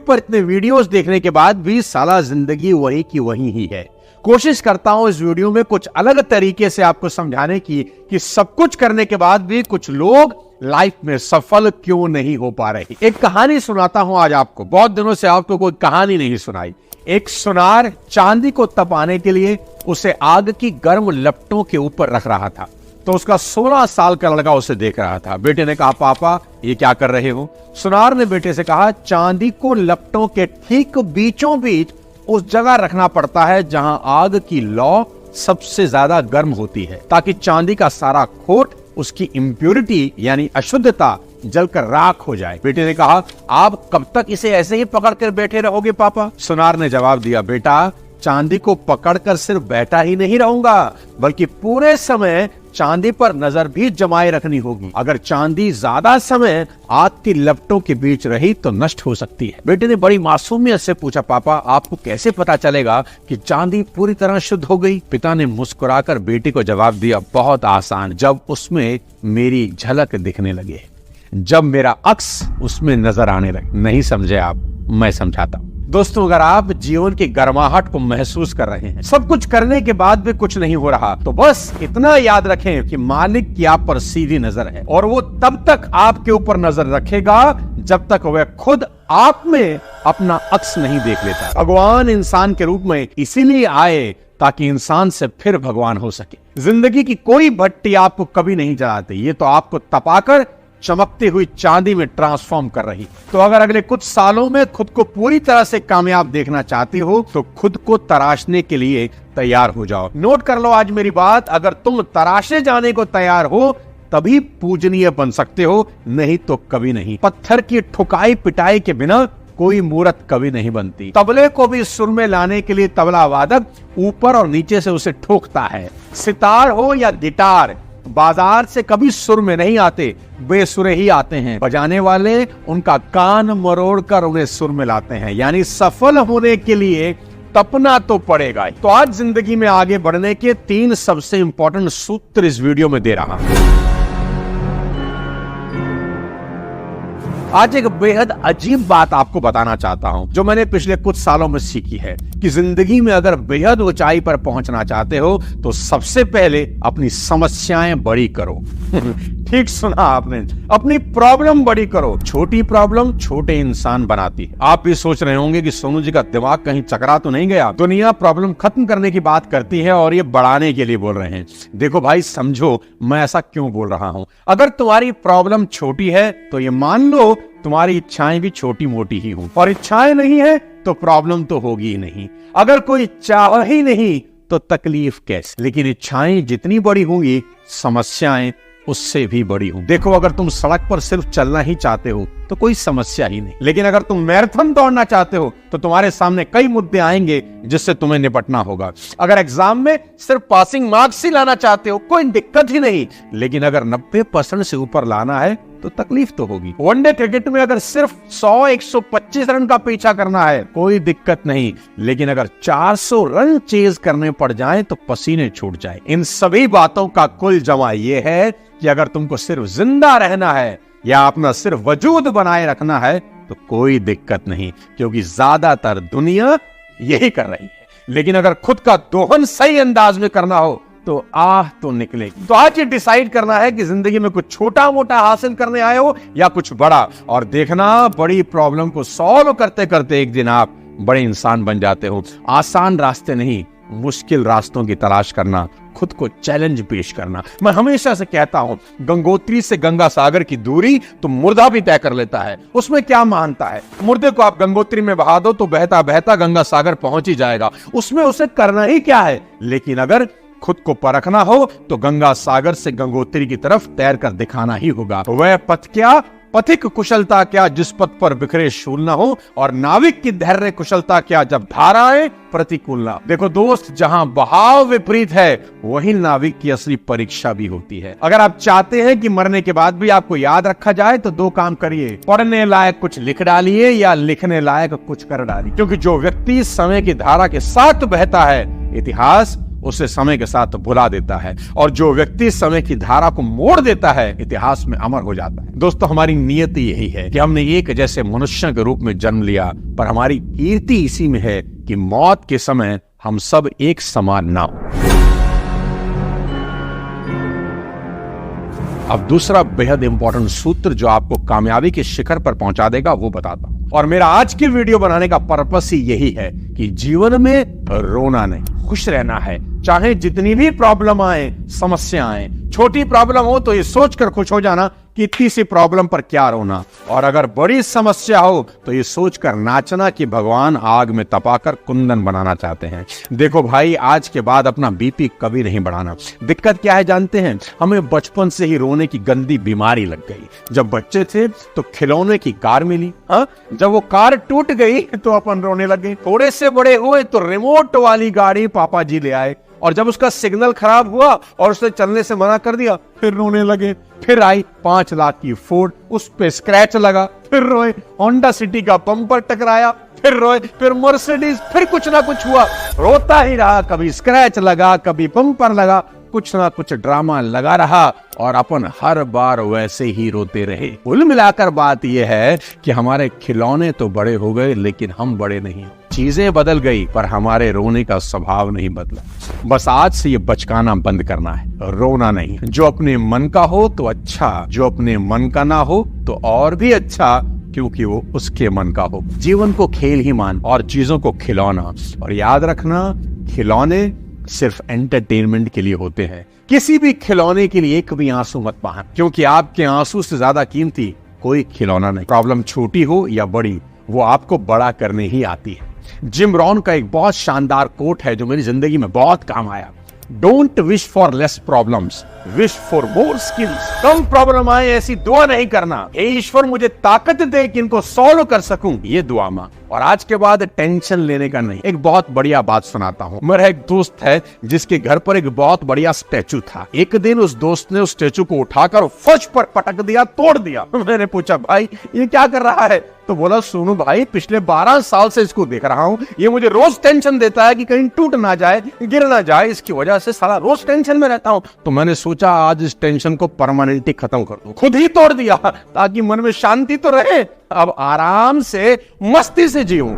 पर इतने वीडियोस देखने के बाद भी साला जिंदगी वही की वही ही है। कोशिश करता हूं इस वीडियो में कुछ अलग तरीके से आपको समझाने की कि सब कुछ करने के बाद भी कुछ लोग लाइफ में सफल क्यों नहीं हो पा रहे। एक कहानी सुनाता हूं आज आपको। बहुत दिनों से आपको कोई कहानी नहीं सुनाई। एक सुनार चांदी को तपाने के लिए उसे आग की गर्म लपटों के ऊपर रख रहा था। तो उसका 16 साल का लड़का उसे देख रहा था। बेटे ने कहा, पापा ये क्या कर रहे हो? सुनार ने बेटे से कहा, चांदी को लपटों के ठीक बीचों बीच उस जगह रखना पड़ता है जहां आग की लौ सबसे ज्यादा गर्म होती है, ताकि चांदी का सारा खोट, उसकी इम्प्योरिटी यानी अशुद्धता जलकर राख हो जाए। बेटे ने कहा, आप कब तक इसे ऐसे ही पकड़कर बैठे रहोगे पापा? सुनार ने जवाब दिया, बेटा चांदी को पकड़कर सिर्फ बैठा ही नहीं रहूंगा, बल्कि पूरे समय चांदी पर नजर भी जमाए रखनी होगी। अगर चांदी ज्यादा समय आग की लपटों के बीच रही तो नष्ट हो सकती है। बेटे ने बड़ी मासूमियत से पूछा, पापा आपको कैसे पता चलेगा कि चांदी पूरी तरह शुद्ध हो गई? पिता ने मुस्कुराकर बेटे को जवाब दिया, बहुत आसान, जब उसमें मेरी झलक दिखने लगे, जब मेरा अक्स उसमें नजर आने लगे। नहीं समझे आप? मैं समझाता हूं। दोस्तों, अगर आप जीवन की गर्माहट को महसूस कर रहे हैं, सब कुछ करने के बाद भी कुछ नहीं हो रहा, तो बस इतना याद रखें कि मालिक की आप पर सीधी नजर है, और वो तब तक आपके ऊपर नजर रखेगा जब तक वह खुद आप में अपना अक्स नहीं देख लेता। भगवान इंसान के रूप में इसीलिए आए ताकि इंसान से फिर भगवान हो सके। जिंदगी की कोई भट्टी आपको कभी नहीं जलाती, ये तो आपको तपाकर चमकती हुई चांदी में ट्रांसफॉर्म कर रही। तो अगर अगले कुछ सालों में खुद को पूरी तरह से कामयाब देखना चाहती हो तो खुद को तराशने के लिए तैयार हो जाओ। नोट कर लो आज मेरी बात, अगर तुम तराशे जाने को तैयार हो तभी पूजनीय बन सकते हो, नहीं तो कभी नहीं। पत्थर की ठुकाई पिटाई के बिना कोई मूर्त कभी नहीं बनती। तबले को भी सुर में लाने के लिए तबला वादक ऊपर और नीचे से उसे ठोकता है। सितार हो या गिटार, बाजार से कभी सुर में नहीं आते, बेसुरे ही आते हैं। बजाने वाले उनका कान मरोड़ कर उन्हें सुर में लाते हैं। यानी सफल होने के लिए तपना तो पड़ेगा। तो आज जिंदगी में आगे बढ़ने के 3 सबसे इंपॉर्टेंट सूत्र इस वीडियो में दे रहा हूं। आज एक बेहद अजीब बात आपको बताना चाहता हूं, जो मैंने पिछले कुछ सालों में सीखी है कि जिंदगी में अगर बेहद ऊंचाई पर पहुंचना चाहते हो तो सबसे पहले अपनी समस्याएं बड़ी करो। ठीक सुना आपने, अपनी प्रॉब्लम बड़ी करो। छोटी प्रॉब्लम छोटे इंसान बनाती है। आप भी सोच रहे होंगे कि सोनू जी का दिमाग कहीं चकरा तो नहीं गया। दुनिया प्रॉब्लम खत्म करने की बात करती है और ये बढ़ाने के लिए बोल रहे हैं। देखो भाई, समझो मैं ऐसा क्यों बोल रहा हूं। अगर तुम्हारी प्रॉब्लम छोटी है तो ये मान लो तुम्हारी इच्छाएं भी छोटी मोटी ही हों, और इच्छाएं नहीं है तो प्रॉब्लम तो होगी ही नहीं। अगर कोई चाह ही नहीं तो तकलीफ कैसे? लेकिन इच्छाएं जितनी बड़ी होंगी समस्याएं उससे भी बड़ी हों। देखो, अगर तुम सड़क पर सिर्फ चलना ही चाहते हो तो कोई समस्या ही नहीं, लेकिन अगर तुम मैराथन दौड़ना चाहते हो तो तुम्हारे सामने कई मुद्दे आएंगे जिससे तुम्हें निपटना होगा। अगर एग्जाम में सिर्फ पासिंग मार्क्स ही लाना चाहते हो कोई दिक्कत ही नहीं, लेकिन अगर 90% से ऊपर लाना है तो तकलीफ तो होगी। वनडे क्रिकेट में अगर सिर्फ 100-125 रन का पीछा करना है कोई दिक्कत नहीं, लेकिन अगर 400 रन चेज करने पड़ जाएं तो पसीने छूट जाए। इन सभी बातों का कुल जमा ये है कि अगर तुमको सिर्फ जिंदा रहना है या अपना सिर्फ वजूद बनाए रखना है तो कोई दिक्कत नहीं, क्योंकि ज्यादातर दुनिया यही कर रही है। लेकिन अगर खुद का दोहन सही अंदाज में करना हो तो आह तो निकलेगी। तो आज ये डिसाइड करना है कि जिंदगी में कुछ छोटा मोटा हासिल करने आए हो या कुछ बड़ा, और देखना बड़ी प्रॉब्लम को सॉल्व करते करते एक दिन आप बड़े इंसान बन जाते हो। आसान रास्ते नहीं, मुश्किल रास्तों की तलाश करना, खुद को चैलेंज पेश करना। मैं हमेशा से कहता हूं, गंगोत्री से गंगा सागर की दूरी तो मुर्दा भी तय कर लेता है। उसमें क्या मानता है? मुर्दे को आप गंगोत्री में बहा दो तो बहता बहता गंगा सागर पहुंच ही जाएगा। उसमें उसे करना ही क्या है? लेकिन अगर खुद को परखना हो तो गंगा सागर से गंगोत्री की तरफ तैर कर दिखाना ही होगा। वह पथ क्या, पथिक कुशलता क्या जिस पथ पर बिखरे शूल न हो, और नाविक की धैर्य कुशलता क्या जब धाराएं प्रतिकूल ना। देखो दोस्त, जहां बहाव विपरीत है वही नाविक की असली परीक्षा भी होती है। अगर आप चाहते हैं कि मरने के बाद भी आपको याद रखा जाए तो 2 काम करिए, पढ़ने लायक कुछ लिख डालिए या लिखने लायक कुछ कर डालिए। क्योंकि जो व्यक्ति समय की धारा के साथ बहता है, इतिहास उसे समय के साथ भुला देता है, और जो व्यक्ति समय की धारा को मोड़ देता है इतिहास में अमर हो जाता है। दोस्तों, हमारी नियति यही है कि हमने एक जैसे मनुष्य के रूप में जन्म लिया, पर हमारी कीर्ति इसी में है कि मौत के समय हम सब एक समान ना हो। अब दूसरा बेहद इंपॉर्टेंट सूत्र जो आपको कामयाबी के शिखर पर पहुंचा देगा वो बताता हूं, और मेरा आज की वीडियो बनाने का पर्पस ही यही है कि जीवन में रोना नहीं, खुश रहना है। चाहे जितनी भी प्रॉब्लम आए, समस्या आए, छोटी प्रॉब्लम हो तो ये सोचकर खुश हो जाना कि इतनी सी प्रॉब्लम पर क्या रोना, और अगर बड़ी समस्या हो तो ये सोचकर नाचना कि भगवान आग में तपाकर कुंदन बनाना चाहते हैं। देखो भाई, आज के बाद अपना बीपी कभी नहीं बढ़ाना। दिक्कत क्या है जानते हैं? हमें बचपन से ही रोने की गंदी बीमारी लग गई। जब बच्चे थे तो खिलौने की कार मिली, जब वो कार टूट गई तो अपन रोने लगे। थोड़े से बड़े हुए तो रिमोट वाली गाड़ी पापा जी ले आए, और जब उसका सिग्नल खराब हुआ और उसने चलने से मना कर दिया फिर रोने लगे। फिर आई 5 लाख की फोर्ड, उस पे स्क्रैच लगा, फिर रोए। होंडा सिटी का बम्पर टकराया, फिर रोए। फिर मर्सिडीज, फिर कुछ ना कुछ हुआ, रोता ही रहा। कभी स्क्रैच लगा, कभी बम्पर लगा, कुछ ना कुछ ड्रामा लगा रहा, और अपन हर बार वैसे ही रोते रहे। कुल मिलाकर बात यह है कि हमारे खिलौने तो बड़े हो गए लेकिन हम बड़े नहीं। चीजें बदल गई पर हमारे रोने का स्वभाव नहीं बदला। बस आज से ये बचकाना बंद करना है, रोना नहीं। जो अपने मन का हो तो अच्छा, जो अपने मन का ना हो तो और भी अच्छा, क्योंकि वो उसके मन का हो। जीवन को खेल ही मान और चीजों को खिलौना। और याद रखना, खिलौने सिर्फ एंटरटेनमेंट के लिए होते हैं। किसी भी खिलौने के लिए एक भी आंसू मत बहाना, क्योंकि आपके आंसू से ज्यादा कीमती कोई खिलौना नहीं। प्रॉब्लम छोटी हो या बड़ी, वो आपको बड़ा करने ही आती है। जिम रॉन का एक बहुत शानदार कोट है जो मेरी जिंदगी में बहुत काम आया। Don't wish for less problems, wish for more skills. Come problem आए ऐसी दुआ नहीं करना, हे ईश्वर मुझे ताकत दे कि इनको सॉल्व कर सकूं, ये दुआ मां। और आज के बाद टेंशन लेने का नहीं। एक बहुत बढ़िया बात सुनाता हूँ। मेरा एक दोस्त है जिसके घर पर एक बहुत बढ़िया स्टैचू था। एक दिन उस दोस्त ने उस स्टैचू को उठाकर फर्श पर पटक दिया, तोड़ दिया। मैंने पूछा, भाई ये क्या कर रहा है? तो बोला, सुनो भाई, पिछले 12 साल से इसको देख रहा हूँ, ये मुझे रोज टेंशन देता है कि कहीं टूट ना जाए, गिर ना जाए, इसकी वजह से साला रोज टेंशन में रहता हूँ। तो मैंने सोचा आज इस टेंशन को परमानेंटली खत्म कर दूं। खुद ही तोड़ दिया ताकि मन में शांति तो रहे। अब आराम से मस्ती से जीऊं।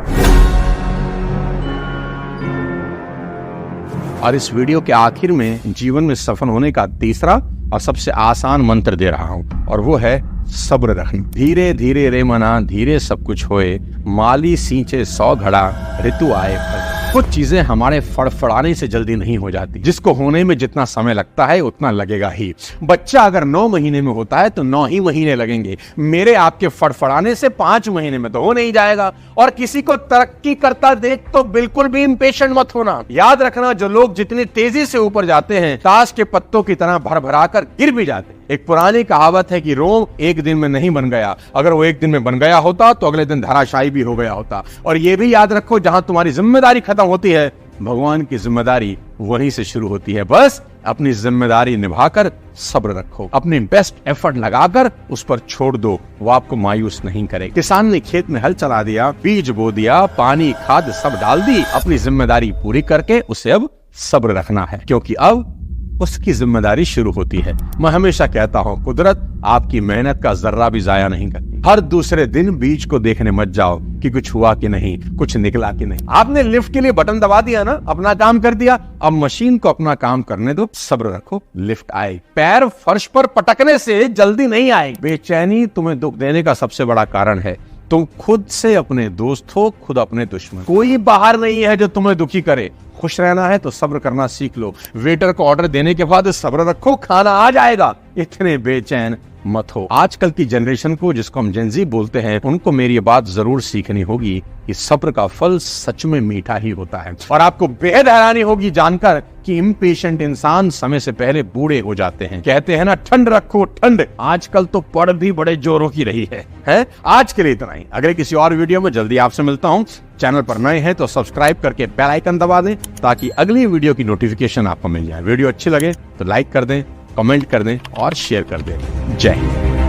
और इस वीडियो के आखिर में जीवन में सफल होने का तीसरा और सबसे आसान मंत्र दे रहा हूं, और वो है सब्र रखना। धीरे धीरे रे मना, धीरे सब कुछ होए, माली सींचे 100 घड़ा, ऋतु आए फल। कुछ चीजें हमारे फड़फड़ाने से जल्दी नहीं हो जाती। जिसको होने में जितना समय लगता है उतना लगेगा ही। बच्चा अगर 9 महीने में होता है तो 9 ही महीने लगेंगे। मेरे आपके फड़फड़ाने से 5 महीने में तो हो नहीं जाएगा। और किसी को तरक्की करता देख तो बिल्कुल भी इम्पेशेंट मत होना। याद रखना, जो लोग जितनी तेजी से ऊपर जाते हैं ताश के पत्तों की तरह भरभरा कर गिर भी जाते हैं। एक पुरानी कहावत है कि रोम एक दिन में नहीं बन गया, अगर वो एक दिन में बन गया होता तो अगले दिन धराशायी भी हो गया होता। और ये भी याद रखो, जहां तुम्हारी जिम्मेदारी खत्म होती है भगवान की जिम्मेदारी वहीं से शुरू होती है। बस अपनी जिम्मेदारी निभाकर सब्र रखो, अपनी बेस्ट एफर्ट लगाकर उस पर छोड़ दो, वो आपको मायूस नहीं करेगा। किसान ने खेत में हल चला दिया, बीज बो दिया, पानी खाद सब डाल दी, अपनी जिम्मेदारी पूरी करके उसे अब सब्र रखना है, क्योंकि अब उसकी जिम्मेदारी शुरू होती है। मैं हमेशा कहता हूँ, कुदरत आपकी मेहनत का जर्रा भी जाया नहीं करती। हर दूसरे दिन बीज को देखने मत जाओ कि कुछ हुआ कि नहीं, कुछ निकला कि नहीं। आपने लिफ्ट के लिए बटन दबा दिया ना, अपना काम कर दिया, अब मशीन को अपना काम करने दो, सब्र रखो, लिफ्ट आए। पैर फर्श पर पटकने से जल्दी नहीं आए। बेचैनी तुम्हें दुख देने का सबसे बड़ा कारण है। तुम खुद से अपने दोस्त हो, खुद अपने दुश्मन। कोई बाहर नहीं है जो तुम्हें दुखी करे। खुश रहना है तो सब्र करना सीख लो। वेटर को ऑर्डर देने के बाद सब्र रखो, खाना आ जाएगा। इतने बेचैन मत हो। आजकल की जनरेशन को, जिसको हम जेनजी बोलते हैं, उनको मेरी ये बात जरूर सीखनी होगी कि सब्र का फल सच में मीठा ही होता है। और आपको बेहद हैरानी होगी जानकर कि इम्पेशेंट इंसान समय से पहले बूढ़े हो जाते हैं। कहते हैं ना, ठंड रखो ठंड। आजकल तो पड़ भी बड़े जोरों की रही है? आज के लिए इतना ही। अगले किसी और वीडियो में जल्दी आपसे मिलता हूँ। चैनल पर नए हैं तो सब्सक्राइब करके बेल आइकन दबा दें ताकि अगली वीडियो की नोटिफिकेशन आपको मिल जाए। वीडियो अच्छी लगे तो लाइक कर दें, कमेंट कर दें और शेयर कर दें। जय हिंद।